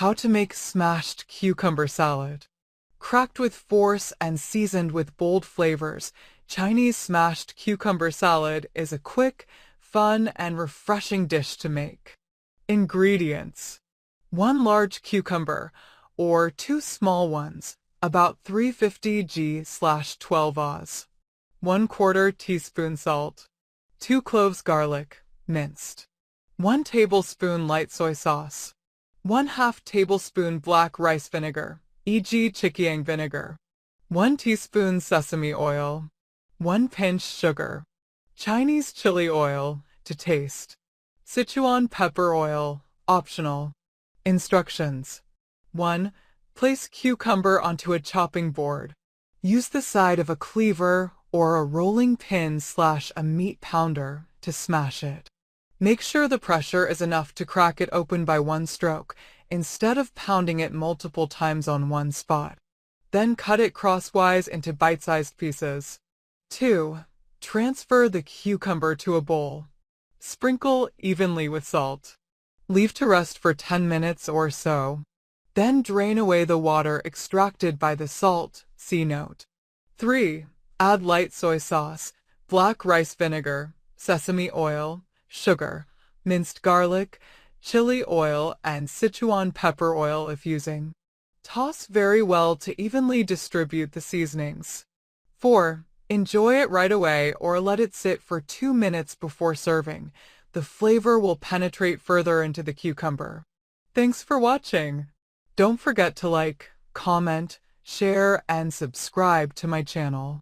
How to make smashed cucumber salad. Cracked with force and seasoned with bold flavors, Chinese smashed cucumber salad is a quick, fun, and refreshing dish to make. Ingredients: 1 large cucumber, or 2 small ones, about 350 g/12 oz. 1/4 teaspoon salt. 2 cloves garlic, minced. 1 tablespoon light soy sauce. 1/2 tablespoon black rice vinegar, e.g. Chikiang vinegar. 1 teaspoon sesame oil. 1 pinch sugar. Chinese chili oil, to taste. Sichuan pepper oil, optional. Instructions. 1. Place cucumber onto a chopping board. Use the side of a cleaver or a rolling pin/a meat pounder to smash it. Make sure the pressure is enough to crack it open by one stroke, instead of pounding it multiple times on one spot. Then cut it crosswise into bite-sized pieces. 2. Transfer the cucumber to a bowl. Sprinkle evenly with salt. Leave to rest for 10 minutes or so. Then drain away the water extracted by the salt, see note. 3. Add light soy sauce, black rice vinegar, sesame oil, sugar, minced garlic, chili oil, and Sichuan pepper oil if using. Toss very well to evenly distribute the seasonings. 4. Enjoy it right away or let it sit for 2 minutes before serving. The flavor will penetrate further into the cucumber. Thanks for watching. Don't forget to like, comment, share, and subscribe to my channel.